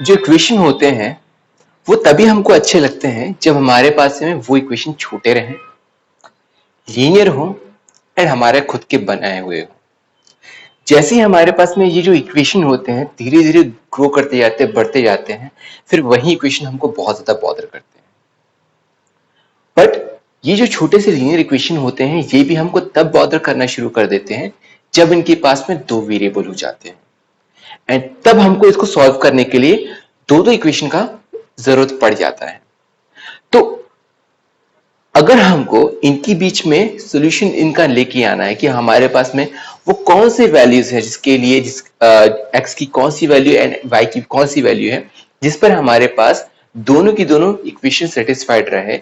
जो इक्वेशन होते हैं वो तभी हमको अच्छे लगते हैं जब हमारे पास में वो इक्वेशन छोटे रहें, लीनियर हो एंड हमारे खुद के बनाए हुए हो। जैसे ही हमारे पास में ये जो इक्वेशन होते हैं धीरे धीरे ग्रो करते जाते हैं, बढ़ते जाते हैं, फिर वही इक्वेशन हमको बहुत ज्यादा बॉदर करते हैं। बट ये जो छोटे से लीनियर इक्वेशन होते हैं ये भी हमको तब बॉदर करना शुरू कर देते हैं जब इनके पास में दो वेरिएबल हो जाते हैं, एंड तब हमको इसको सॉल्व करने के लिए दो दो इक्वेशन का जरूरत पड़ जाता है। तो अगर हमको इनके बीच में सॉल्यूशन इनका लेके आना है कि हमारे पास में वो कौन से वैल्यूज है जिसके लिए एक्स की कौन सी वैल्यू एंड वाई की कौन सी वैल्यू है जिस पर हमारे पास दोनों की दोनों इक्वेशन सेटिस्फाइड रहे,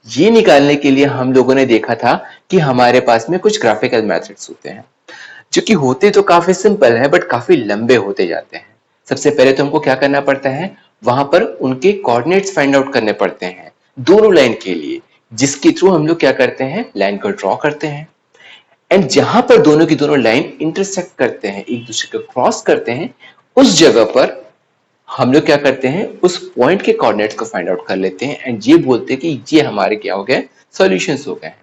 ये निकालने के लिए हम लोगों ने देखा था कि हमारे पास में कुछ ग्राफिकल मेथड्स होते हैं जो कि होते तो काफी सिंपल है बट काफी लंबे होते जाते हैं। सबसे पहले तो हमको क्या करना पड़ता है, वहां पर उनके कोऑर्डिनेट्स फाइंड आउट करने पड़ते हैं दोनों लाइन के लिए, जिसके थ्रू हम लोग क्या करते हैं, लाइन को ड्रॉ करते हैं, एंड जहां पर दोनों की दोनों लाइन इंटरसेक्ट करते हैं, एक दूसरे को क्रॉस करते हैं, उस जगह पर हम लोग क्या करते हैं, उस पॉइंट के कोऑर्डिनेट्स को फाइंड आउट कर लेते हैं एंड ये बोलते हैं कि ये हमारे क्या हो गए, सॉल्यूशंस हो गए हैं।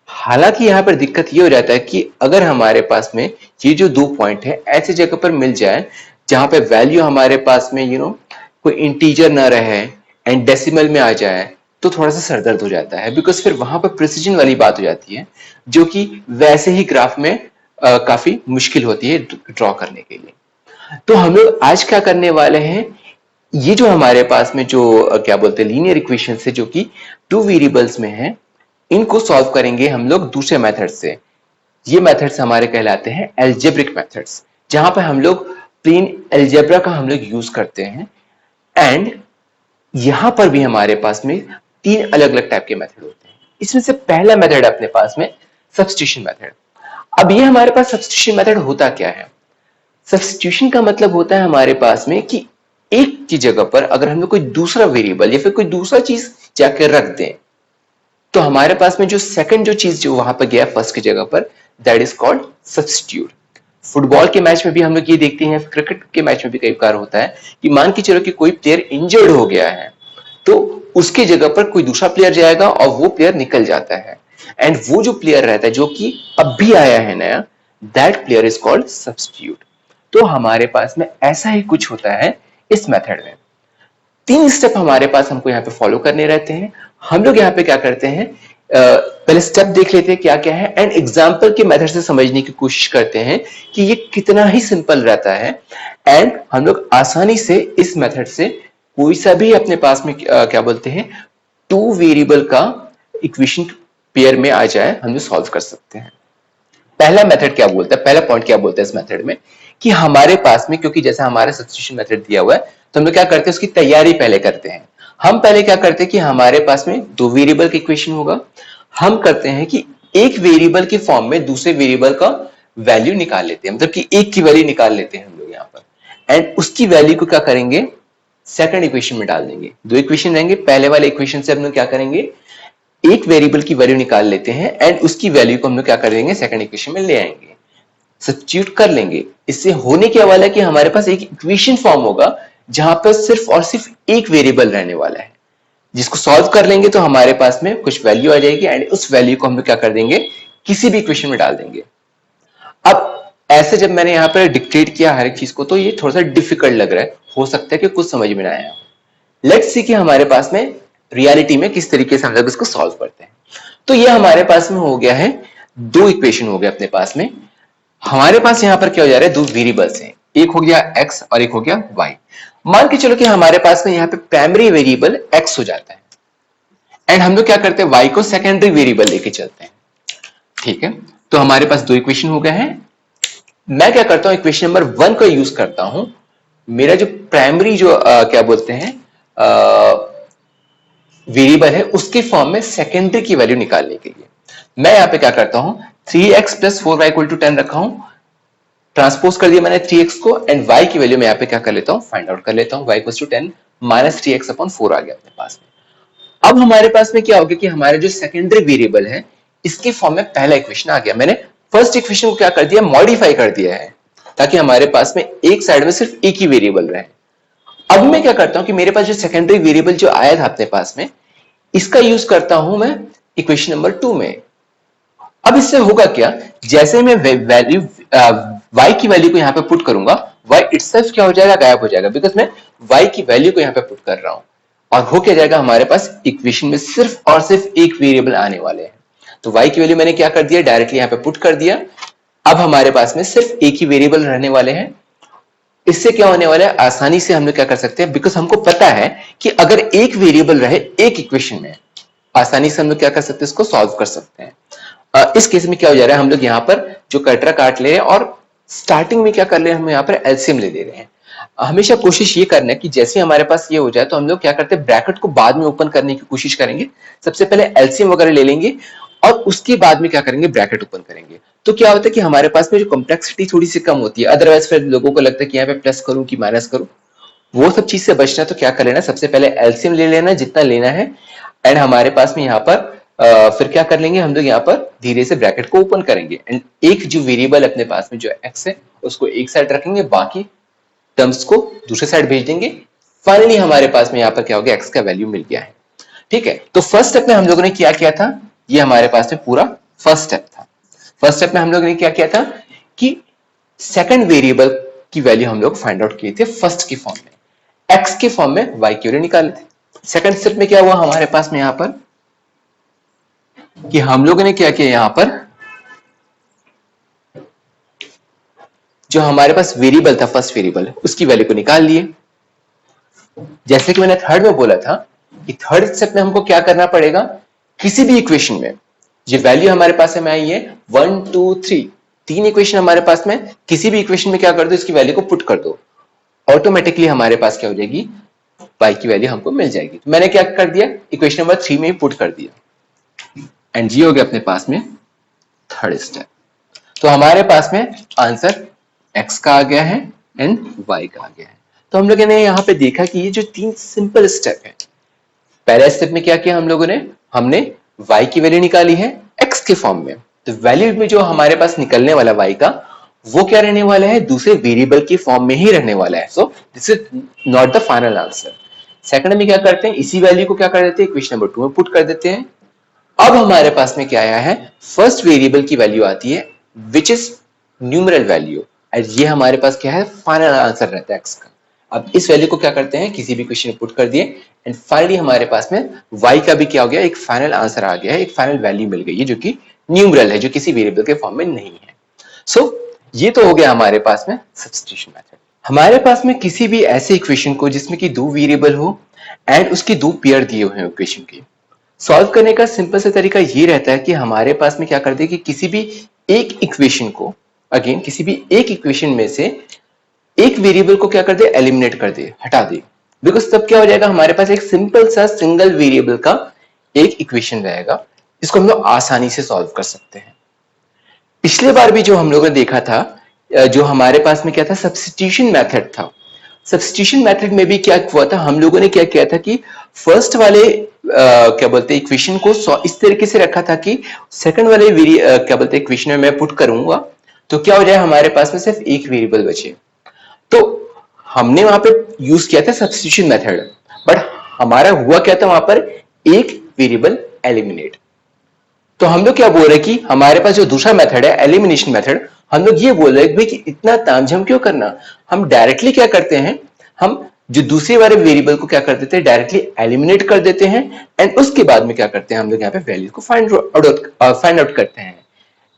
हालांकि यहाँ पर दिक्कत ये हो जाता है कि अगर हमारे पास में ये जो दो पॉइंट है ऐसी जगह पर मिल जाए जहां पे वैल्यू हमारे पास में कोई इंटीजर ना रहे एंड डेसिमल में आ जाए तो थोड़ा सा सरदर्द हो जाता है, बिकॉज फिर वहां पर प्रिसीजन वाली बात हो जाती है जो कि वैसे ही ग्राफ में काफी मुश्किल होती है ड्रॉ करने के लिए। तो हम लोग आज क्या करने वाले हैं, ये जो हमारे पास में जो क्या बोलते हैं लीनियर इक्वेशन है जो कि टू वेरिएबल्स में है, इनको सॉल्व करेंगे हम लोग दूसरे मेथड से। ये मेथड्स हमारे कहलाते हैं एल्जेब्रिक मेथड्स, जहां पर हम लोग प्लेन एल्जेब्रा का हम लोग यूज करते हैं, एंड यहां पर भी हमारे पास में तीन अलग अलग टाइप के मेथड होते हैं। इसमें से पहला मेथड अपने पास में सब्स्टिट्यूशन मेथड। अब ये हमारे पास सब्स्टिट्यूशन मेथड होता क्या है, सब्स्टिट्यूशन का मतलब होता है हमारे पास में कि एक की जगह पर अगर हम लोग कोई दूसरा वेरिएबल या फिर कोई दूसरा चीज जाकर रख दें तो हमारे पास में जो सेकंड जो चीज जो वहां पर गया फर्स्ट की जगह पर, that is called substitute. Football के मैच में भी हम लोग ये देखते हैं, क्रिकेट के मैच में भी कई बार होता है कि मान के चलो कि कोई प्लेयर इंजर्ड हो गया है तो उसकी जगह पर कोई दूसरा प्लेयर जाएगा और वो प्लेयर निकल जाता है, एंड वो जो प्लेयर रहता है जो कि अब भी आया है नया, that player is called substitute. तो हमारे पास में ऐसा ही कुछ होता है इस मेथड में। तीन स्टेप हमारे पास हमको यहाँ पे फॉलो करने रहते हैं। हम लोग यहाँ पे क्या करते हैं, पहले स्टेप देख लेते हैं क्या क्या है एंड एग्जाम्पल के मेथड से समझने की कोशिश करते हैं कि ये कितना ही सिंपल रहता है, एंड हम लोग आसानी से इस मेथड से कोई सा भी अपने पास में क्या बोलते हैं टू वेरिएबल का इक्वेशन पेयर में आ जाए हम लोग सॉल्व कर सकते हैं। पहला मेथड क्या बोलता है, पहला पॉइंट क्या बोलता है इस मेथड में कि हमारे पास में, क्योंकि जैसा हमारा सब्स्टिट्यूशन मेथड दिया हुआ है तो हम लोग क्या करते हैं उसकी तैयारी पहले करते हैं। हम पहले क्या करते हैं कि हमारे पास में दो वेरिएबल का इक्वेशन होगा, हम करते हैं कि एक वेरिएबल के फॉर्म में दूसरे वेरिएबल का वैल्यू निकाल लेते हैं, मतलब कि एक की वैल्यू निकाल लेते हैं हम लोग यहाँ पर, एंड उसकी वैल्यू को क्या करेंगे, सेकंड इक्वेशन में डाल देंगे। दो इक्वेशन रहेंगे, पहले वाले इक्वेशन से हम लोग क्या करेंगे, एक वेरिएबल की वैल्यू निकाल लेते हैं एंड उसकी वैल्यू को हम लोग क्या कर देंगे, सेकंड इक्वेशन में ले आएंगे, सब्स्टिट्यूट कर लेंगे। इससे होने क्या वाला है कि हमारे पास एक इक्वेशन फॉर्म होगा जहां पर सिर्फ और सिर्फ एक वेरिएबल रहने वाला है, जिसको सॉल्व कर लेंगे तो हमारे पास में कुछ वैल्यू आ जाएगी एंड उस वैल्यू को हम लोग क्या कर देंगे, किसी भी इक्वेशन में डाल देंगे। अब ऐसे जब मैंने यहाँ पर डिक्टेट किया हर एक चीज को तो ये थोड़ा सा डिफिकल्ट लग रहा है, हो सकता है कि कुछ समझ में ना आया। लेट्स सी कि हमारे पास में रियलिटी में किस तरीके से हम लोग इसको सॉल्व करते हैं। तो ये हमारे पास में हो गया है, दो इक्वेशन हो गया अपने पास में। हमारे पास यहां पर क्या हो जा रहा है, दो वेरिएबल्स हैं, एक हो गया x और एक हो गया y। मान के चलो कि हमारे पास में यहाँ पे प्राइमरी वेरिएबल x हो जाता है एंड हम लोग क्या करते हैं, y को सेकेंडरी वेरिएबल लेके चलते हैं। ठीक है, तो हमारे पास दो इक्वेशन हो गए हैं। मैं क्या करता हूं, इक्वेशन नंबर 1 का यूज करता हूं मेरा जो प्राइमरी जो क्या बोलते हैं वेरिएबल है उसके फॉर्म में सेकेंडरी की वैल्यू निकालने के लिए। मैं यहाँ पे क्या करता हूं, 3x plus 4y equal to 10 रखा हूं, ट्रांसपोज कर दिया मैंने 3x को एंड y की वैल्यू मैं यहाँ पे क्या कर लेता हूँ, फाइंड आउट कर लेता हूँ, y equal to 10 minus 3x upon 4 आ गया अपने पास में। अब हमारे पास में क्या हो गया कि हमारे जो सेकेंडरी वेरिएबल है इसके फॉर्म में पहला इक्वेशन आ गया। मैंने फर्स्ट इक्वेशन को क्या कर दिया, मॉडिफाई कर दिया है ताकि हमारे पास में एक साइड में सिर्फ एक ही वेरिएबल रहे। अब मैं क्या करता हूं कि मेरे पास जो सेकेंडरी वेरिएबल जो आया था अपने पास में, इसका यूज करता हूं मैं इक्वेशन नंबर 2 में। अब इससे होगा क्या, जैसे मैं वैल्यू y की वैल्यू को यहां पे पुट करूंगा, y इटसेल्फ क्या हो जाएगा, गायब हो जाएगा, बिकॉज मैं y की वैल्यू को यहां पे पुट कर रहा हूं। और हो क्या जाएगा, हमारे पास इक्वेशन में सिर्फ और सिर्फ एक वेरिएबल आने वाले हैं। तो y की वैल्यू मैंने क्या कर दिया, डायरेक्टली यहां पे पुट कर दिया। अब हमारे पास में सिर्फ एक ही वेरिएबल रहने वाले हैं। इससे क्या होने वाला है, आसानी से हम लोग क्या कर सकते हैं, बिकॉज हमको पता है कि अगर एक वेरिएबल रहे एक इक्वेशन में, आसानी से हम लोग क्या कर सकते हैं, इसको सॉल्व कर सकते हैं। इस केस में क्या हो जा रहा है, हम लोग यहाँ पर जो कटरा काट ले रहे हैं और स्टार्टिंग में क्या कर ले रहे हैं, हम यहाँ पर एलसीएम ले ले रहे हैं। हमेशा कोशिश ये करना है कि जैसे हमारे पास ये हो जाए तो हम लोग क्या करते हैं, ब्रैकेट को बाद में ओपन करने की कोशिश करेंगे। सबसे पहले एलसीएम वगैरह ले लेंगे और उसके बाद में क्या करेंगे, ब्रैकेट ओपन करेंगे। तो क्या होता है कि हमारे पास में जो कॉम्प्लेक्सिटी थोड़ी सी कम होती है। अदरवाइज फिर लोगों को लगता है कि यहाँ पे प्लस करूं कि माइनस करूं, वो सब चीज से बचना। तो क्या कर लेना, सबसे पहले एलसीएम ले लेना जितना लेना है, एंड हमारे पास में यहाँ पर फिर क्या कर लेंगे, हम लोग यहाँ पर धीरे से ब्रैकेट को ओपन करेंगे एंड एक जो वेरिएबल अपने पास में जो एक्स है उसको एक साइड रखेंगे, बाकी टर्म्स को दूसरे साइड भेज देंगे। फाइनली हमारे पास में यहाँ पर क्या हो गया, एक्स का वैल्यू मिल गया है। ठीक है, तो फर्स्ट स्टेप में हम लोगों ने क्या किया था, ये हमारे पास में पूरा फर्स्ट स्टेप था। फर्स्ट स्टेप में हम लोगों ने क्या किया था कि सेकंड वेरिएबल की वैल्यू हम लोग फाइंड आउट किए थे फर्स्ट के फॉर्म में, एक्स के फॉर्म में वाई की वैल्यू निकाले थे। सेकंड स्टेप में क्या हुआ हमारे पास में यहाँ पर कि हम लोगों ने क्या किया, यहां पर जो हमारे पास वेरिएबल था फर्स्ट वेरिएबल, उसकी वैल्यू को निकाल लिए। जैसे कि मैंने थर्ड में बोला था कि थर्ड स्टेप में हमको क्या करना पड़ेगा, किसी भी इक्वेशन में जो वैल्यू हमारे पास में आई है 1 2 3, तीन इक्वेशन हमारे पास में, किसी भी इक्वेशन में क्या कर दो, इसकी वैल्यू को पुट कर दो, ऑटोमेटिकली हमारे पास क्या हो जाएगी, y की वैल्यू हमको मिल जाएगी। तो मैंने क्या कर दिया, इक्वेशन नंबर 3 में ही पुट कर दिया एंड ये हो गया अपने पास में थर्ड स्टेप। तो हमारे पास में आंसर x का आ गया है एंड y का आ गया है। तो हम लोगों ने यहाँ पे देखा कि ये जो तीन सिंपल स्टेप है, पहले स्टेप में क्या किया हम लोगों ने, हमने y की वैल्यू निकाली है x के फॉर्म में। तो वैल्यू में जो हमारे पास निकलने वाला y का, वो क्या रहने वाला है, दूसरे वेरिएबल के फॉर्म में ही रहने वाला है। So this is not the final answer. Second में क्या करते हैं, इसी वैल्यू को क्या कर देते हैं, इक्वेशन नंबर 2 में पुट कर देते हैं। अब हमारे पास में क्या आया है, फर्स्ट वेरिएबल की वैल्यू आती है विच इज न्यूमरल वैल्यू, और ये हमारे पास क्या है, फाइनल आंसर रहता है x का। अब इस वैल्यू को क्या करते हैं, किसी भी क्वेश्चन में पुट कर दिए एंड फाइनली हमारे पास में y का भी क्या हो गया, एक फाइनल आंसर आ गया है, एक फाइनल वैल्यू मिल गई है जो कि न्यूमरल है, जो किसी वेरिएबल के फॉर्म में नहीं है। सो ये तो हो गया हमारे पास में सब्स्टिट्यूशन मेथड। हमारे पास में किसी भी ऐसे इक्वेशन को जिसमें कि दो वेरिएबल हो एंड उसकी दो पेयर दिए हुए हैं इक्वेशन के, सॉल्व करने का सिंपल सा तरीका ये रहता है कि हमारे पास में क्या कर दे कि किसी भी एक इक्वेशन को, अगेन किसी भी एक इक्वेशन में से एक वेरिएबल को क्या कर दे, एलिमिनेट कर दे, हटा दे। बिकॉज तब क्या हो जाएगा, हमारे पास एक सिंपल सा सिंगल वेरिएबल का एक इक्वेशन रहेगा, इसको हम लोग आसानी से सॉल्व कर सकते हैं। पिछले बार भी जो हम लोगों ने देखा था, जो हमारे पास में क्या था, सब्स्टिट्यूशन मेथड था। सब्स्टिट्यूशन मेथड में भी क्या हुआ था, हम लोगों ने क्या किया था कि फर्स्ट वाले क्या बोलते हैं इक्वेशन को इस तरीके से रखा था कि सेकंड वाले क्या बोलते हैं इक्वेशन में मैं पुट करूंगा तो क्या हो जाए, हमारे पास में सिर्फ एक वेरिएबल बचे। तो हमने वहां पे यूज किया था सब्स्टिट्यूशन मेथड, बट हमारा हुआ क्या था, वहां पर एक वेरिएबल एलिमिनेट। तो हम लोग क्या बोल रहे हैं कि हमारे पास जो दूसरा मेथड है एलिमिनेशन मेथड, हम लोग ये बोल रहे हैं कि इतना तामझाम क्यों करना, हम डायरेक्टली क्या करते हैं, हम जो दूसरे वाले वेरिएबल को क्या कर देते हैं, डायरेक्टली एलिमिनेट कर देते हैं एंड उसके बाद में क्या करते हैं, हम लोग यहाँ पे वैल्यू को फाइंड आउट करते हैं।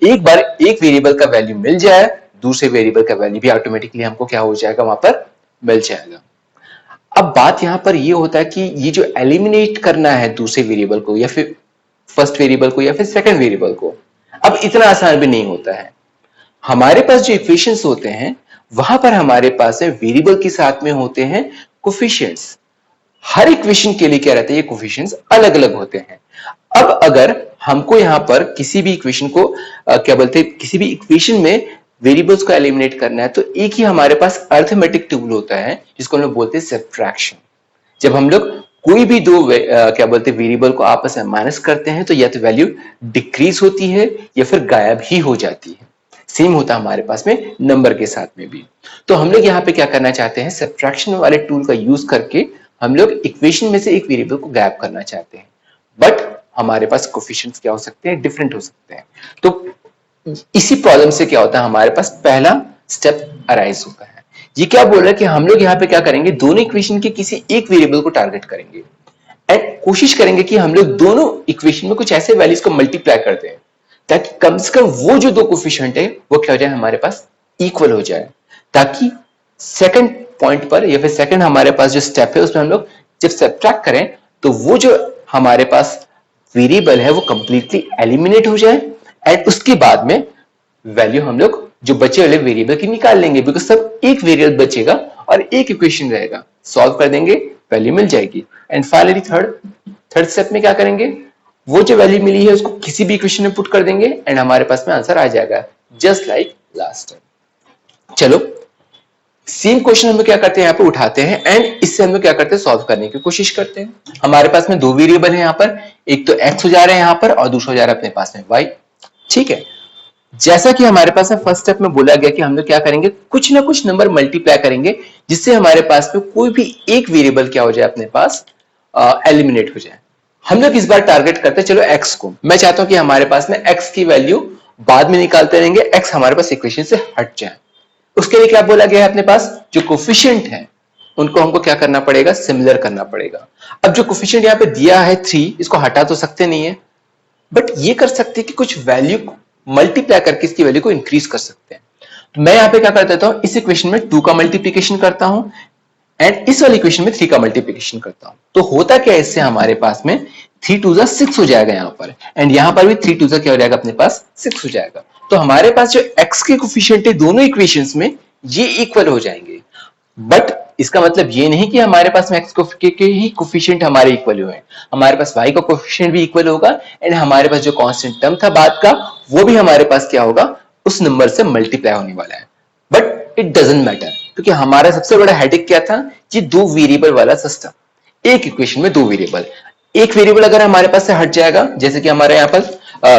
एक बार एक वेरिएबल का वैल्यू मिल जाए, दूसरे वेरिएबल का वैल्यू भी ऑटोमेटिकली हमको क्या हो जाएगा, वहां पर मिल जाएगा। अब बात यहां पर ये होता है कि ये जो एलिमिनेट करना है दूसरे वेरिएबल को या फिर फर्स्ट वेरिएबल को या फिर सेकंड वेरिएबल को, अब इतना आसान भी नहीं होता है। हमारे पास जो इक्वेशंस होते हैं वहां पर हमारे पास है वेरिएबल के साथ में होते हैं कोफिशिएंट्स। हर इक्वेशन के लिए क्या रहता है, ये कोफिशिएंट्स अलग अलग होते हैं। अब अगर हमको यहां पर किसी भी इक्वेशन को क्या बोलते हैं, किसी भी इक्वेशन में वेरिएबल्स को एलिमिनेट करना है तो एक ही हमारे पास अर्थमेटिक टूल होता है जिसको हम लोग बोलते हैं सब्ट्रैक्शन। जब हम लोग कोई भी दो क्या बोलते हैं वेरिएबल को आपस में माइनस करते हैं तो या तो वैल्यू डिक्रीज होती है या फिर गायब ही हो जाती है। सेम होता है हमारे पास में नंबर के साथ में भी। तो हम लोग यहाँ पे क्या करना चाहते हैं, सब्ट्रैक्शन वाले टूल का यूज करके हम लोग इक्वेशन में से एक वेरिएबल को गैप करना चाहते हैं, बट हमारे पास कोफिशिएंट्स क्या हो सकते हैं, डिफरेंट हो सकते हैं। तो इसी प्रॉब्लम से क्या होता है, हमारे पास पहला स्टेप अराइज होता है। ये क्या बोल रहा है कि हम लोग यहाँ पे क्या करेंगे, दोनों इक्वेशन के किसी एक वेरिएबल को टारगेट करेंगे एंड कोशिश करेंगे कि हम लोग दोनों इक्वेशन में कुछ ऐसे वैल्यूज को मल्टीप्लाई कर दें ताकि कम से कम वो जो दो कोफिशिएंट है वो क्या हो जाए, हमारे पास इक्वल हो जाए, ताकि सेकंड पॉइंट पर या फिर सेकंड हमारे पास जो स्टेप है उसमें हम लोग जब सब्ट्रैक्ट करें तो वो जो हमारे पास वेरिएबल है वो कंप्लीटली एलिमिनेट हो जाए एंड उसके बाद में वैल्यू हम लोग जो बचे वाले वेरिएबल की निकाल लेंगे, बिकॉज सब एक वेरिएबल बचेगा और एक इक्वेशन रहेगा, सॉल्व कर देंगे, वैल्यू मिल जाएगी। एंड फाइनली थर्ड स्टेप में क्या करेंगे, वो जो वैल्यू मिली है उसको किसी भी इक्वेशन में पुट कर देंगे एंड हमारे पास में आंसर आ जाएगा, जस्ट लाइक लास्ट टाइम। चलो सेम क्वेश्चन हम लोग क्या करते हैं, यहाँ पे उठाते हैं एंड इससे हम लोग क्या करते हैं, सॉल्व करने की कोशिश करते हैं। हमारे पास में दो वेरिएबल है यहाँ पर, एक तो x हो जा रहा है यहाँ पर और दूसरा हो जा रहा है अपने पास में y। ठीक है, जैसा कि हमारे पास में फर्स्ट स्टेप में बोला गया कि हम लोग क्या करेंगे, कुछ ना कुछ नंबर मल्टीप्लाई करेंगे जिससे हमारे पास में कोई भी एक वेरिएबल क्या हो जाए, अपने पास एलिमिनेट हो जाए। हम लोग इस बार टारगेट करते हैं चलो x को। मैं चाहता हूं कि हमारे पास में x की वैल्यू बाद में निकालते रहेंगे, x हमारे पास इक्वेशन से हट जाए। उसके लिए क्या बोला गया है, अपने पास जो कोफिशिएंट है उनको हमको क्या करना पड़ेगा, सिमिलर करना पड़ेगा। अब जो कोफिशिएंट यहाँ पे दिया है 3, इसको हटा तो सकते नहीं है, बट ये कर सकते हैं कि कुछ वैल्यू मल्टीप्लाई करके इसकी वैल्यू को इंक्रीज कर सकते हैं। तो मैं यहाँ पे क्या कर देता हूं, इस इक्वेशन में 2 का मल्टीप्लीकेशन करता हूं एंड इस वाली इक्वेशन में 3 का मल्टीप्लीकेशन करता हूं। तो होता क्या है, इससे हमारे पास में 3 2 6 हो जाएगा यहाँ पर, एंड यहाँ पर भी 3 2 क्या हो जाएगा, अपने पास 6 हो जाएगा। तो हमारे पास जो x के कोफिशिएंट है दोनों इक्वेशंस में ये इक्वल हो जाएंगे, बट इसका मतलब ये नहीं कि हमारे पास में x के ही कोफिशिएंट हमारे इक्वल हुए हैं, हमारे पास y का कोफिशिएंट भी इक्वल होगा एंड हमारे पास जो कांस्टेंट टर्म था बाद का वो भी हमारे पास क्या होगा, उस नंबर से मल्टीप्लाई होने वाला है। बट इट डजंट मैटर, क्योंकि हमारा सबसे बड़ा हेडेक क्या था, ये दो वेरिएबल वाला सिस्टम। एक इक्वेशन में दो वेरिएबल, एक वेरिएबल अगर हमारे पास से हट जाएगा जैसे कि हमारे यहाँ पर,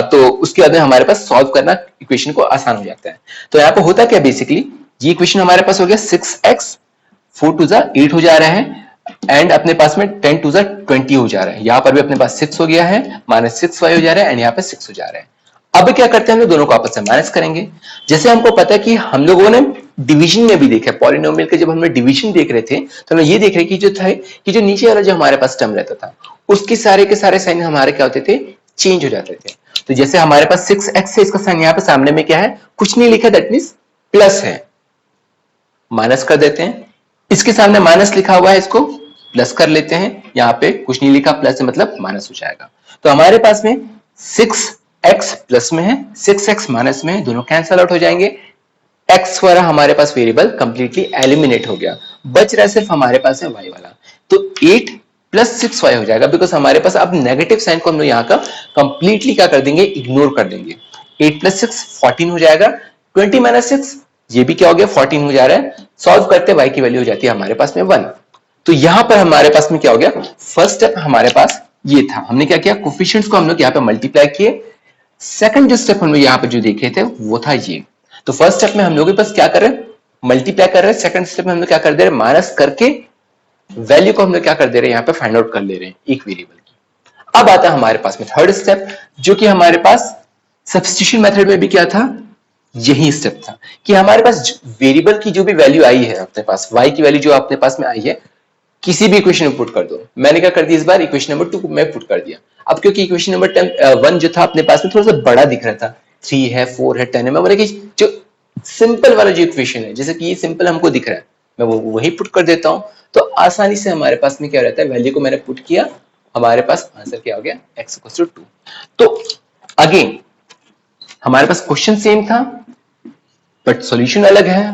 तो उसके बाद में हमारे पास सॉल्व करना इक्वेशन को आसान हो जाता है। तो यहाँ पे होता क्या, बेसिकली ये इक्वेशन हमारे पास हो गया 6x, 4 2 8 हो जा रहा है एंड अपने पास में 10 2 20 हो जा रहा है। यहाँ पर भी अपने पास 6 हो गया है, -6y हो जा रहा है एंड यहाँ पे 6 हो जा रहा है। अब क्या करते हैं, हम लोग दोनों को आपस में माइनस करेंगे। जैसे हमको पता है कि हम लोगों ने डिवीजन में भी देखा, पॉलिनोमियल के जब हम लोग डिवीजन देख रहे थे तो हम ये देख रहे कि जो था कि जो नीचे वाला जो हमारे पास टर्म रहता था उसके सारे के सारे साइन हमारे क्या होते थे, चेंज हो जाते थे। तो जैसे हमारे पास 6x है, इसका साइन यहाँ पे सामने में क्या है, कुछ नहीं लिखा, दैट मीन्स प्लस है, माइनस कर देते हैं। इसके सामने माइनस लिखा हुआ है, इसको प्लस कर लेते हैं, यहाँ पे कुछ नहीं लिखा, प्लस है मतलब माइनस हो जाएगा। तो हमारे पास में 6x प्लस में है, 6x माइनस में है, दोनों कैंसल आउट हो जाएंगे। x वाला हमारे पास वेरिएबल कंप्लीटली एलिमिनेट हो गया, बच रहा सिर्फ हमारे पास है y वाला। तो 8 प्लस 6y हो जाएगा, बिकॉज हमारे पास अब नेगेटिव साइन को हम लोग यहाँ का कंप्लीटली क्या कर देंगे, इग्नोर कर देंगे। 8 प्लस 6 14 हो जाएगा, 20 माइनस 6 ये भी क्या हो गया, 14 हो जा रहा है। सॉल्व करते y की वैल्यू हो जाती है हमारे पास में 1। तो यहां पर हमारे पास में क्या हो गया, फर्स्ट स्टेप हमारे पास ये था, हमने क्या किया, कोफिशिएंट्स को हम लोग यहाँ पे मल्टीप्लाई किए। सेकंड जो स्टेप हम लोग यहाँ पे जो देखे थे वो था ये। तो फर्स्ट स्टेप में हम लोग बस क्या कर रहे हैं, मल्टीप्लाई कर रहे हैं। सेकंड स्टेप में हम लोग क्या कर दे रहे हैं, माइनस करके वैल्यू को हम लोग क्या कर दे रहे हैं, यहाँ पे फाइंड आउट कर ले रहे हैं एक वेरिएबल की। अब आता है हमारे पास में थर्ड स्टेप, जो कि हमारे पास सब्स्टिट्यूशन मेथड में भी क्या था, यही स्टेप था कि हमारे पास वेरिएबल की जो भी वैल्यू आई है अपने पास, y की वैल्यू जो अपने पास में आई है, किसी भी इक्वेशन में पुट कर दो। मैंने क्या कर दिया, इस बार इक्वेशन नंबर 2 में पुट कर दिया। अब क्योंकि इक्वेशन नंबर 1 जो था अपने पास में थोड़ा सा बड़ा दिख रहा था, 3 है 4 है 10 है, मैं बोला कि जो सिंपल वाला जो इक्वेशन है, जैसे कि ये सिंपल हमको दिख रहा है, मैं वो वही पुट कर देता हूं। तो आसानी से हमारे पास में क्या रहता है, वैल्यू को मैंने पुट किया, हमारे पास आंसर क्या हो गया, x = 2। तो अगेन हमारे पास क्वेश्चन सेम था बट सॉल्यूशन अलग है,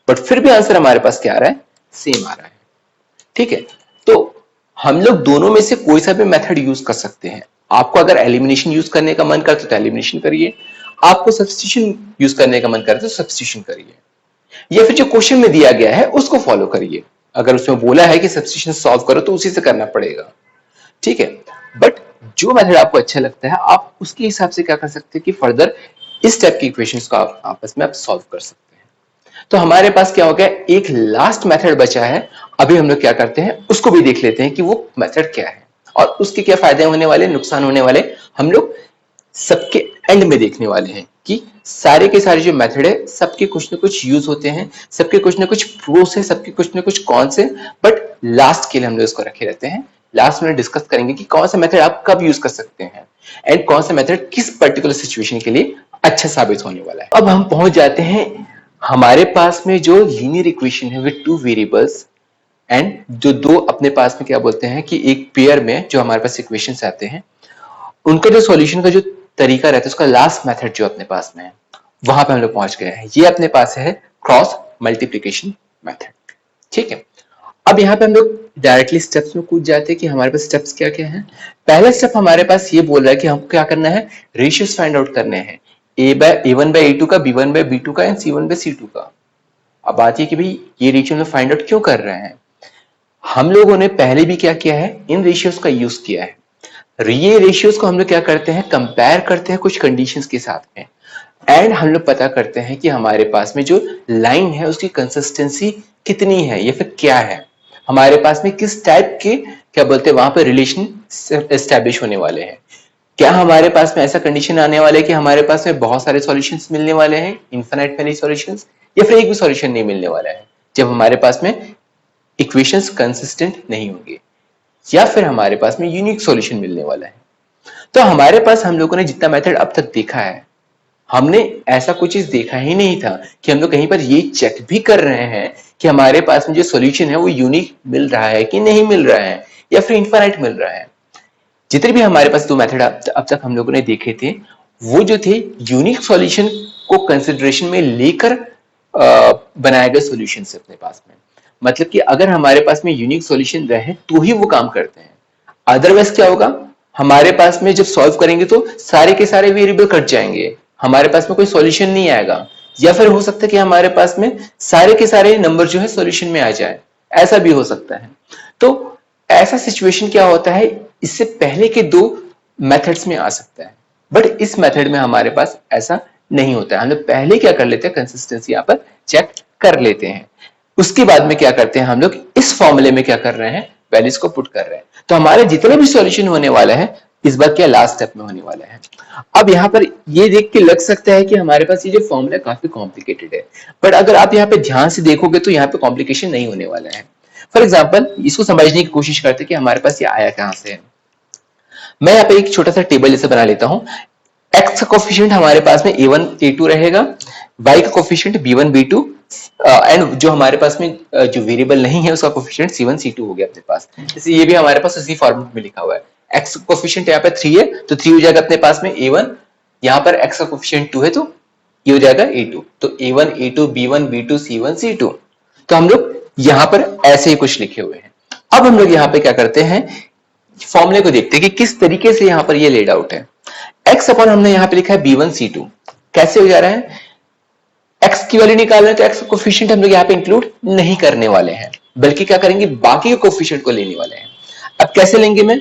बट फिर भी आंसर हमारे पास क्या आ रहा है, सेम आ रहा है। ठीक है, तो हम लोग दोनों में से कोई सा भी मेथड यूज कर सकते हैं। आपको अगर एलिमिनेशन यूज करने का मन करता है तो एलिमिनेशन करिए, आपको सब्स्टिट्यूशन यूज करने का मन करता है तो सब्स्टिट्यूशन करिए, या फिर जो क्वेश्चन में दिया गया है उसको फॉलो करिए। अगर उसमें बोला है कि सब्स्टिट्यूशन सॉल्व करो तो उसी से करना पड़ेगा। ठीक है, बट जो मेथड आपको अच्छा लगता है आप उसके हिसाब से क्या कर सकते हैं कि फर्दर इस टाइप की इक्वेशंस को आप आपस में आप सॉल्व कर सकते हैं। तो हमारे पास क्या हो गया, एक लास्ट मेथड बचा है। अभी हम लोग क्या करते हैं उसको भी देख लेते हैं कि वो मेथड क्या है और उसके क्या फायदे होने वाले, नुकसान होने वाले, हम लोग सबके एंड में देखने वाले हैं कि सारे के सारे जो मेथड है सबके कुछ ना कुछ यूज होते हैं, सबके कुछ ना कुछ प्रोस है, सबके कुछ ना कुछ कॉन्स है, बट लास्ट के लिए हम लोग इसको रखे रहते हैं। लास्ट में डिस्कस करेंगे कि कौन सा मेथड आप कब यूज कर सकते हैं एंड कौन सा मेथड किस पर्टिकुलर सिचुएशन के लिए अच्छा साबित होने वाला है। अब हम पहुंच जाते हैं हमारे पास में जो लीनियर इक्वेशन है विद टू वेरिएबल्स एंड जो दो अपने पास में क्या बोलते हैं कि एक पेयर में जो हमारे पास इक्वेशंस आते हैं उनका जो सॉल्यूशन का जो तरीका रहता है, उसका लास्ट मेथड जो अपने पास में है, वहां पे हम लोग पहुंच गए हैं। ये अपने पास है क्रॉस मल्टीप्लिकेशन मेथड। ठीक है, अब यहाँ पे हम लोग डायरेक्टली स्टेप्स में कूद जाते हैं कि हमारे पास स्टेप्स क्या क्या हैं। पहला स्टेप हमारे पास ये बोल रहा है कि हमको क्या करना है, रेशियोज फाइंड आउट करने हैं, a1/a2 का, b1/b2 का एंड c1/c2 का। अब बात ये कि भाई ये रेशियो में फाइंड आउट क्यों कर रहे हैं, हम लोगों ने पहले भी क्या किया है, इन रेशियोज का यूज किया है। ये रेशियोज को हम लोग क्या करते हैं, कंपेयर करते हैं कुछ कंडीशंस के साथ में एंड हम लोग पता करते हैं कि हमारे पास में जो लाइन है उसकी कंसिस्टेंसी कितनी है या फिर क्या है, हमारे पास में किस टाइप के क्या बोलते हैं वहां पर रिलेशन एस्टेब्लिश होने वाले हैं। क्या हमारे पास में ऐसा कंडीशन आने वाला है कि हमारे पास में बहुत सारे सॉल्यूशंस मिलने वाले हैं, इनफिनिट मेनी सॉल्यूशंस, या फिर एक भी सॉल्यूशन नहीं मिलने वाला है जब हमारे पास में इक्वेशंस कंसिस्टेंट नहीं होंगे, या फिर हमारे पास में यूनिक सॉल्यूशन मिलने वाला है। तो हमारे पास हम लोगों ने जितना मेथड अब तक देखा है, हमने ऐसा कुछ चीज देखा ही नहीं था कि हम लोग कहीं पर ये चेक भी कर रहे हैं कि हमारे पास में जो सॉल्यूशन है वो यूनिक मिल रहा है कि नहीं मिल रहा है या फिर इनफाइनाइट मिल रहा है। जितने भी हमारे पास दो मेथड अब तक हम लोगों ने देखे थे, वो जो थे यूनिक सॉल्यूशन को कंसिडरेशन में लेकर बनाए गए सॉल्यूशन से अपने पास में। मतलब कि अगर हमारे पास में यूनिक सॉल्यूशन रहे तो ही वो काम करते हैं, अदरवाइज क्या होगा, हमारे पास में जब सॉल्व करेंगे तो सारे के सारे वेरिएबल कट जाएंगे, हमारे पास में कोई सॉल्यूशन नहीं आएगा, या फिर हो सकता है कि हमारे पास में सारे के सारे नंबर जो है सॉल्यूशन में आ जाए, ऐसा भी हो सकता है। तो ऐसा सिचुएशन क्या होता है, इससे पहले के दो मेथड्स में आ सकता है, बट इस मेथड में हमारे पास ऐसा नहीं होता है। हम लोग पहले क्या कर लेते हैं, कंसिस्टेंसी यहाँ पर चेक कर लेते हैं, उसके बाद में क्या करते हैं, हम लोग इस फॉर्मूले में क्या कर रहे हैं, वैल्यूज को पुट कर रहे हैं। तो हमारे जितने भी सॉल्यूशन होने वाला है इस बार क्या लास्ट स्टेप में होने वाला है। अब यहाँ पर ये देख के लग सकता है कि हमारे पास ये जो फॉर्मूला काफी कॉम्प्लिकेटेड है, बट अगर आप यहाँ पे ध्यान से देखोगे तो यहाँ पे कॉम्प्लिकेशन नहीं होने वाला है। फॉर एग्जाम्पल इसको समझने की कोशिश करते हैं कि हमारे पास ये आया कहां से है। मैं यहाँ पे एक छोटा सा टेबल जैसे बना लेता हूँ। x का कोफिशिएंट हमारे पास में a1 a2 रहेगा, y का कोफिशिएंट b1 b2 एंड जो हमारे पास में जो वेरिएबल नहीं है उसका कोफिशिएंट c1 c2 हो गया अपने पास। जैसे ये भी हमारे पास उसी फॉर्मेट में लिखा हुआ है, x का कोफिशिएंट यहाँ पे 3 है तो 3 हो जाएगा अपने पास में a1, यहाँ पर x का कोफिशिएंट 2 है तो ये हो जाएगा a2, तो a1 a2 b1 b2 c1 c2। तो हम लोग यहाँ पर ऐसे ही कुछ लिखे हुए हैं। अब हम लोग यहाँ पे क्या करते हैं, फॉर्मूले को देखते हैं कि किस तरीके से यहाँ पर ये लेड आउट है। x अपन हमने यहाँ पे लिखा है b1 c2, कैसे हो जा रहा है, x की वैल्यू निकालना है तो x का कोफिशिएंट हम लोग यहाँ पे इंक्लूड नहीं करने वाले हैं, बल्कि क्या करेंगे, बाकी के कोफिशिएंट को लेने वाले हैं। अब कैसे लेंगे, मैं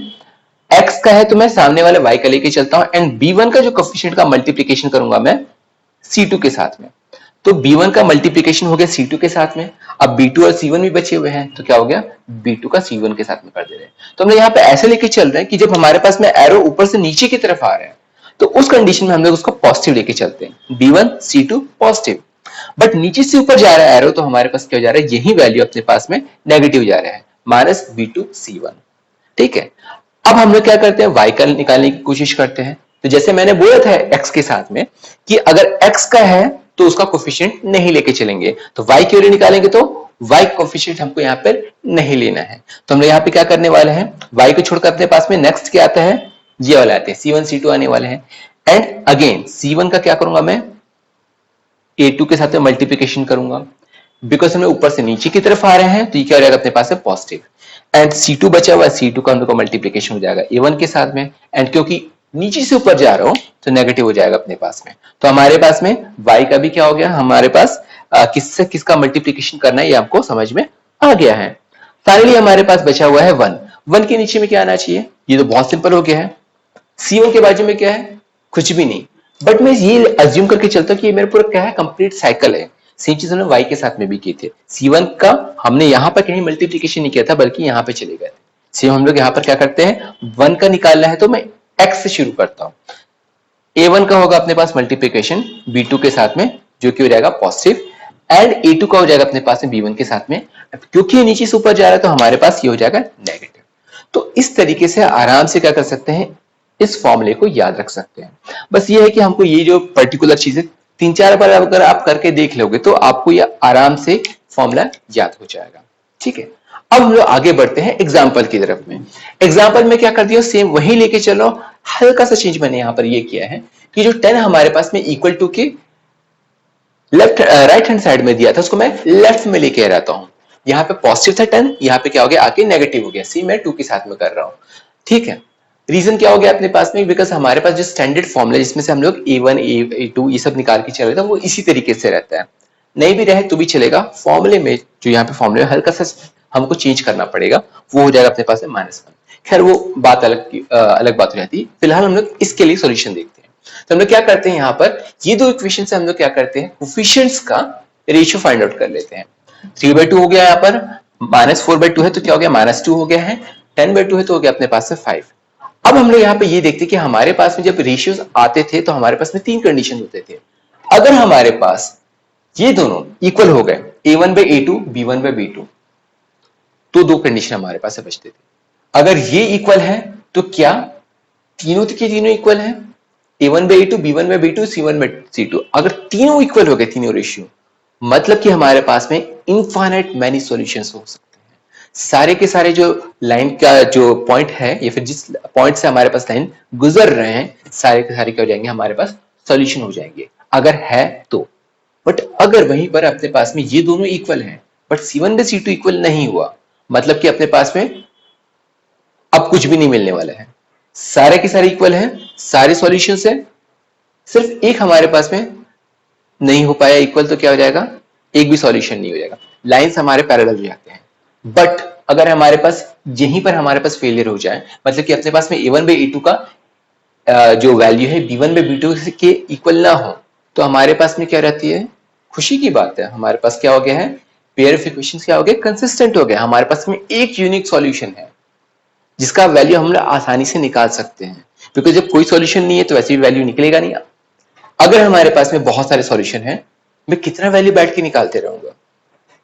x का है तो मैं सामने वाले y का लेके चलता हूं एंड b1 का जो कोफिशिएंट का मल्टीप्लीकेशन करूंगा मैं c2 के साथ में, तो b1 का मल्टीप्लीकेशन हो गया c2 के साथ में। अब b2 और c1 भी बचे हुए हैं तो क्या हो गया, b2 का c1 के साथ में कर दे रहे हैं। तो हम लोग यहाँ पे ऐसे लेके चल रहे हैं कि जब हमारे पास में एरो ऊपर से नीचे की तरफ आ रहे हैं तो उस कंडीशन में हम लोग उसको पॉजिटिव लेके चलते हैं, b1 c2 पॉजिटिव। बट नीचे से ऊपर जा रहा है एरो तो हमारे पास क्या हो जा रहा है, यही वैल्यू अपने पास में नेगेटिव जा रहा है, माइनस b2 c1। ठीक है, अब हम लोग क्या करते हैं, y का निकालने की कोशिश करते हैं। तो जैसे मैंने बोला था x के साथ में कि अगर x का है तो उसका कोफिशिएंट नहीं लेके चलेंगे, तो y की वैल्यू निकालेंगे तो y कोफिशिएंट हमको यहाँ पर नहीं लेना है। तो हम लोग यहाँ पे क्या करने वाले हैं, y को छोड़कर अपने पास में नेक्स्ट क्या आता है, ये वाला आते हैं c1 c2 आने वाले हैं। एंड अगेन c1 का क्या करूंगा, मैं a2 के साथ में मल्टीप्लिकेशन करूंगा, बिकॉज हमें ऊपर से नीचे की तरफ आ रहे हैं तो ये क्या हो जाएगा अपने पास है पॉजिटिव। एंड c2 बचा हुआ है, c2 का हम लोग का मल्टीप्लिकेशन हो जाएगा a1 के साथ में, एंड क्योंकि नीचे से ऊपर जा रहा हूं तो नेगेटिव हो जाएगा अपने पास में। तो हमारे पास में y का भी क्या हो गया, हमारे पास किससे किसका मल्टीप्लिकेशन करना है ये आपको समझ में आ गया है। फाइनली हमारे पास बचा हुआ है 1, 1 के नीचे में क्या आना चाहिए, ये तो बहुत सिंपल हो गया है। c1 के बाजू में क्या है, कुछ भी नहीं, बट मैं ये अज्यूम करके चलता हूँ कि ये मेरा पूरा क्या है, कंप्लीट साइकिल है। सेम चीज हमने y के साथ में भी की थी। C1 का हमने यहाँ पर कहीं मल्टीप्लीकेशन नहीं किया था, बल्कि यहाँ पे चले गए थे। सेम हम लोग यहाँ पर क्या करते हैं, 1 का निकालना है तो मैं x से शुरू करता हूँ। A1 का होगा अपने पास मल्टीप्लीकेशन B2 के साथ में, जो कि हो जाएगा पॉजिटिव, एंड A2 का हो जाएगा अपने पास में B1 के साथ में। क्योंकि ये नीचे से ऊपर जा रहा है तो हमारे पास ये हो जाएगा नेगेटिव। तो इस तरीके से आराम से क्या कर सकते हैं, इस फॉर्मूले को याद रख सकते हैं। बस ये है कि हमको ये जो पर्टिकुलर चीजें 3-4 बार अगर आप करके देख लोगे तो आपको ये आराम से फॉर्मूला याद हो जाएगा। ठीक है, अब हम लोग आगे बढ़ते हैं एग्जाम्पल की तरफ में। एग्जाम्पल में क्या कर दिया, सेम वही लेके चलो, हल्का सा चेंज मैंने यहाँ पर ये किया है कि जो 10 हमारे पास में इक्वल टू के लेफ्ट राइट हैंड साइड में दिया था, उसको मैं लेफ्ट में लेके रहता हूँ। यहाँ पे पॉजिटिव था 10, यहाँ पे क्या हो गया आके नेगेटिव हो गया। सी मैं 2 के साथ में कर रहा हूँ। ठीक है, रीजन क्या हो गया अपने पास में, बिकॉज हमारे पास जो स्टैंडर्ड फॉर्मूला जिसमें से हम लोग A1 A2 ये सब निकाल के चल रहे थे, वो इसी तरीके से रहता है। नहीं भी रहे तो भी चलेगा, फॉर्मूले में जो यहाँ पे फॉर्मूले हल्का सा हमको चेंज करना पड़ेगा, वो हो जाएगा अपने पास में -1। खैर वो बात अलग बात हो जाती है। फिलहाल हम लोग इसके लिए सोल्यूशन देखते हैं। तो हम लोग क्या करते हैं, यहाँ पर ये दो इक्वेशन से हम लोग क्या करते हैं, कोफिशिएंट्स का रेशियो फाइंड आउट कर लेते हैं। 3/2 हो गया, यहाँ पर -4/2 है तो क्या हो गया, -2 हो गया है। 10/2 है तो हो गया अपने पास से 5। अब हम लोग यहाँ पे ये देखते हैं कि हमारे पास में जब रेशियोज आते थे तो हमारे पास में 3 कंडीशन होते थे। अगर हमारे पास ये दोनों इक्वल हो गए, A1/A2 B1/B2, तो 2 कंडीशन हमारे पास से बचते थे। अगर ये इक्वल है तो क्या तीनों के तीनों इक्वल है, A1/A2 B1/B2 C1/C2। अगर तीनों इक्वल हो गए, तीनों रेशियो, मतलब कि हमारे पास में इनफाइनाइट मैनी सॉल्यूशंस हो सकते हैं। सारे के सारे जो लाइन का जो पॉइंट है या फिर जिस पॉइंट से हमारे पास लाइन गुजर रहे हैं, सारे के सारे क्या हो जाएंगे, हमारे पास सॉल्यूशन हो जाएंगे अगर है तो। बट अगर वहीं पर अपने पास में ये दोनों इक्वल हैं बट C1/C2 इक्वल नहीं हुआ, मतलब कि अपने पास में अब कुछ भी नहीं मिलने वाला है। सारे के सारे इक्वल हैं, सारे सॉल्यूशंस है, सिर्फ एक हमारे पास में नहीं हो पाया इक्वल, तो क्या हो जाएगा, एक भी सॉल्यूशन नहीं हो जाएगा। लाइंस हमारे पैरेलल हो जाते हैं। बट अगर हमारे पास यहीं पर हमारे पास फेलियर हो जाए, मतलब कि अपने पास में A1/A2 का जो वैल्यू है B1/B2 के इक्वल ना हो, तो हमारे पास में क्या रहती है, खुशी की बात है, हमारे पास क्या हो गया है, पेयर ऑफ इक्वेशंस क्या हो गया, कंसिस्टेंट हो गया। हमारे पास में एक यूनिक सॉल्यूशन है जिसका वैल्यू हम लोग आसानी से निकाल सकते हैं, क्योंकि जब कोई सॉल्यूशन नहीं है तो वैसे भी वैल्यू निकलेगा नहीं। अगर हमारे पास में बहुत सारे सॉल्यूशन हैं, मैं कितना वैल्यू बैठ के निकालते रहूंगा।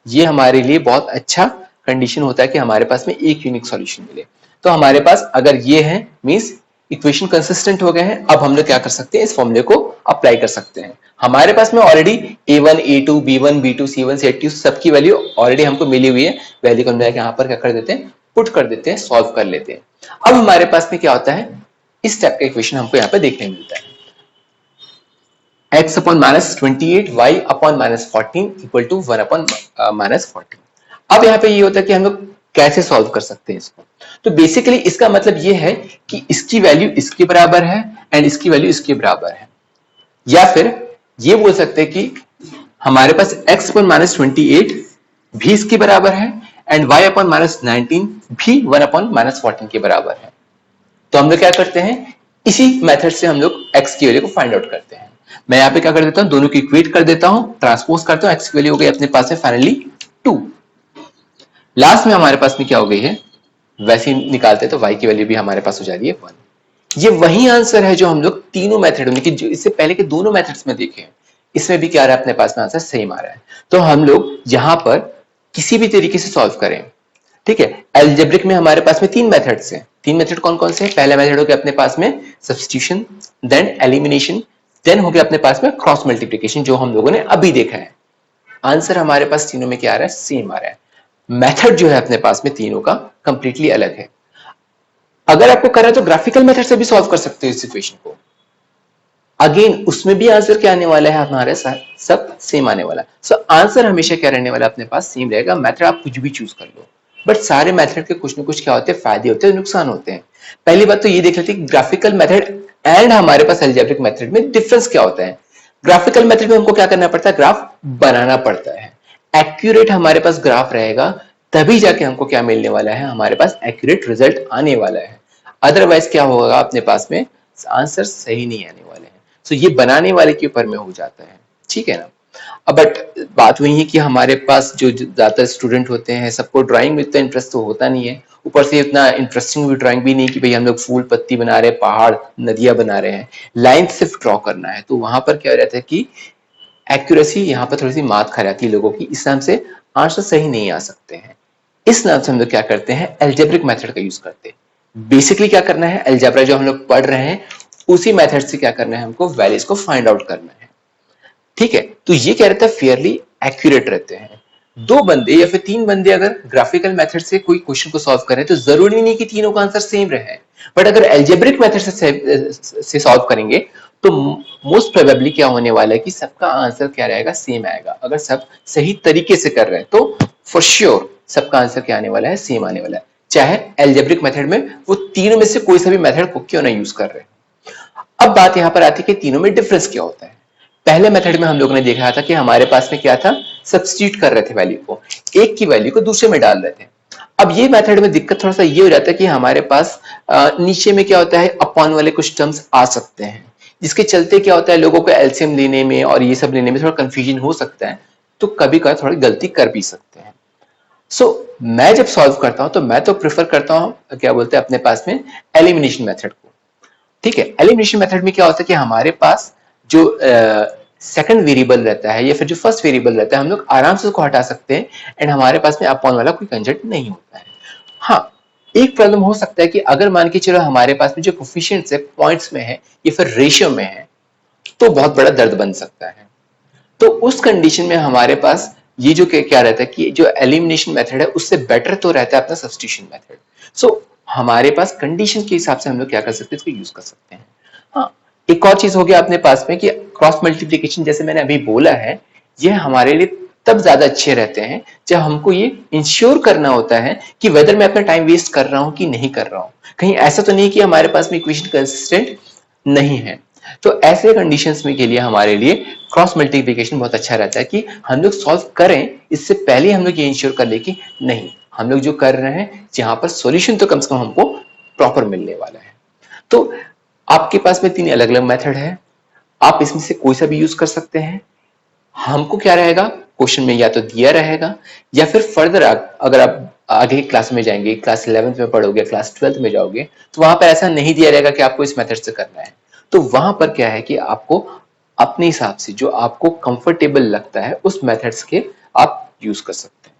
ये हमारे लिए बहुत अच्छा कंडीशन होता है कि हमारे पास में एक यूनिक सॉल्यूशन मिले। तो हमारे पास अगर ये है, मींस इक्वेशन कंसिस्टेंट हो गए हैं। अब हम लोग क्या कर सकते हैं, इस फॉर्मूले को अप्लाई कर सकते हैं। हमारे पास में already A1 A2 B1 B2 C1 C2 सबकी वैल्यू ऑलरेडी हमको मिली हुई है। वैल्यू को हम यहाँ पर क्या कर देते हैं, पुट कर देते हैं, सॉल्व कर लेते हैं। अब हमारे पास में क्या होता है, इस टाइप का इक्वेशन हमको यहाँ पे देखने मिलता है, x upon -28 y upon -14 equal to 1 upon -14। अब यहाँ पे ये होता है कि हम लोग कैसे सॉल्व कर सकते हैं इसको। तो बेसिकली इसका मतलब ये है कि इसकी वैल्यू इसके बराबर है एंड इसकी वैल्यू इसके बराबर है, या फिर ये बोल सकते हैं कि हमारे पास x upon -28 भी इसके बराबर है एंड y upon -19 भी 1 upon -14 के बराबर है। तो हम लोग क्या करते हैं, इसी मेथड से हम लोग x की वैल्यू को फाइंड आउट करते हैं। मैं यहाँ पे क्या कर देता हूँ, दोनों की इक्वेट कर देता हूँ, ट्रांसपोज करता हूँ, x की वैल्यू हो गई अपने पास है फाइनली 2। लास्ट में हमारे पास में क्या हो गई है, वैसे ही निकालते हैं तो y की वैल्यू भी हमारे पास हो जा रही है 1। ये वही आंसर है जो हम लोग तीनों मेथड में, जो इससे पहले के दोनों मेथड्स में देखे, इसमें भी क्या आ रहा है, अपने पास में आंसर सेम आ रहा है। तो हम लोग यहाँ पर किसी भी तरीके से सॉल्व करें, ठीक है। अलजेब्रिक में हमारे पास में 3 मेथड्स हैं। 3 मेथड कौन कौन से हैं, पहला मेथड हो गया अपने पास में सब्स्टिट्यूशन, देन एलिमिनेशन, देन हो गया अपने पास में क्रॉस मल्टीप्लिकेशन, जो हम लोगों ने अभी देखा है। आंसर हमारे पास तीनों में क्या आ रहा है, सेम आ रहा है। मेथड जो है अपने पास में तीनों का कंप्लीटली अलग है। अगर आपको कर रहा है तो ग्राफिकल मेथड से भी सॉल्व कर सकते हो इस इक्वेशन को, अगेन उसमें भी आंसर क्या आने वाला है, हमारे साथ सब सेम आने वाला है। सो आंसर हमेशा क्या रहने वाला है, अपने पास सेम रहेगा। मेथड आप कुछ भी चूज कर लो, बट सारे मेथड के कुछ ना कुछ क्या होते हैं, फायदे होते हैं, नुकसान होते हैं। पहली बात तो ये देख लेते हैं ग्राफिकल मेथड एंड हमारे पास अलजेब्रिक मेथड में डिफरेंस क्या होता है। ग्राफिकल मेथड में हमको क्या करना पड़ता है, ग्राफ बनाना पड़ता है। एक्यूरेट हमारे पास ग्राफ रहेगा तभी जाके हमको क्या मिलने वाला है, हमारे पास एक्यूरेट रिजल्ट आने वाला है। अदरवाइज क्या होगा, अपने पास में आंसर सही नहीं आने वाले हैं। सो ये बनाने वाले के ऊपर में हो जाता है, ठीक है ना। अब बट बात वही है कि हमारे पास जो ज्यादातर स्टूडेंट होते हैं सबको ड्राइंग में इतना इंटरेस्ट तो होता नहीं है, ऊपर से इतना इंटरेस्टिंग भी ड्राइंग भी नहीं कि भाई हम लोग फूल पत्ती बना रहे हैं, पहाड़ नदियां बना रहे हैं, लाइन सिर्फ ड्रॉ करना है। तो वहां पर क्या रहता है कि एक्यूरेसी यहाँ पर थोड़ी सी मात खा जाती है लोगों की, इस नाम से आंसर सही नहीं आ सकते हैं। इस नाम से हम लोग क्या करते हैं, एल्जेब्रिक मेथड का यूज करते हैं। बेसिकली क्या करना है, एल्जेब्रा जो हम लोग पढ़ रहे हैं उसी मेथड से क्या करना है, हमको वैल्यूज को फाइंड आउट करना है, ठीक है। तो ये क्या रहता है, फेयरली एक्यूरेट रहते हैं। दो बंदे या फिर तीन बंदे अगर ग्राफिकल मेथड से कोई क्वेश्चन को सॉल्व करें तो जरूरी नहीं कि तीनों का आंसर सेम रहे, बट अगर एल्जेब्रिक मेथड से सॉल्व करेंगे तो मोस्ट प्रोबेबली क्या होने वाला है कि सबका आंसर क्या रहेगा, सेम आएगा। अगर सब सही तरीके से कर रहे हैं तो फॉर श्योर सबका आंसर क्या आने वाला है, सेम आने वाला है, चाहे एल्जेब्रिक मेथड में वो तीनों में से कोई सा भी मेथड को क्यों ना यूज कर रहे हैं। अब बात यहां पर आती है कि तीनों में डिफरेंस क्या होता है। पहले मेथड में हम लोगों ने देखा था कि हमारे पास में क्या था, सब्स्टिट्यूट कर रहे थे वैल्यू को, एक की वैल्यू को दूसरे में डाल रहे थे। अब ये मेथड में दिक्कत थोड़ा सा ये हो जाता है कि हमारे पास नीचे में क्या होता है, अपॉन वाले कुछ टर्म्स आ सकते हैं, जिसके चलते क्या होता है लोगों को एलसीएम लेने में और ये सब लेने में थोड़ा कंफ्यूजन हो सकता है, तो कभी कभी थोड़ी गलती कर भी सकते हैं। मैं जब सॉल्व करता हूं तो मैं तो प्रेफर करता हूं क्या बोलते हैं अपने पास में एलिमिनेशन मेथड को, ठीक है। एलिमिनेशन मेथड में क्या होता है कि हमारे पास जो सेकंड वेरिएबल रहता है या फिर जो फर्स्ट वेरिएबल रहता है हम लोग आराम से उसको हटा सकते हैं, एंड हमारे पास में अपॉन वाला कोई कंजेंट नहीं होता है। हाँ, एक प्रॉब्लम हो सकता है कि अगर मान के चलो हमारे पास में जो कोफिशिएंट्स है पॉइंट्स में है या फिर रेशियो में है, तो बहुत बड़ा दर्द बन सकता है। तो उस कंडीशन में हमारे पास ये जो क्या रहता है कि जो एलिमिनेशन मेथड है उससे बेटर तो रहता है अपना सब्स्टिट्यूशन मेथड। हमारे पास कंडीशन के हिसाब से हम लोग क्या कर सकते हैं, इसको यूज कर सकते हैं। हाँ, एक और चीज हो गया अपने पास में कि क्रॉस मल्टीप्लीकेशन जैसे मैंने अभी बोला है, ये हमारे लिए तब ज्यादा अच्छे रहते हैं जब हमको ये इंश्योर करना होता है कि वेदर मैं अपना टाइम वेस्ट कर रहा हूं कि नहीं कर रहा हूं, कहीं ऐसा तो नहीं कि हमारे पास में इक्वेशन कंसिस्टेंट नहीं है। तो ऐसे कंडीशंस में के लिए हमारे लिए क्रॉस मल्टीप्लिकेशन बहुत अच्छा रहता है कि हम लोग सॉल्व करें इससे पहले हम लोग ये इंश्योर कर ले कि नहीं, हम लोग जो कर रहे हैं जहां पर सॉल्यूशन तो कम से कम हमको प्रॉपर मिलने वाला है। तो आपके पास में तीन अलग अलग मेथड है, आप इसमें से कोई सा भी यूज कर सकते हैं। हमको क्या रहेगा, क्वेश्चन में या तो दिया रहेगा या फिर फर्दर अगर आप आगे क्लास में जाएंगे, क्लास 11th में पढ़ोगे, क्लास 12th में जाओगे, तो वहां पर ऐसा नहीं दिया रहेगा कि आपको इस मेथड से करना है। तो वहां पर क्या है कि आपको अपने हिसाब से जो आपको कंफर्टेबल लगता है उस मेथड्स के आप यूज कर सकते हैं।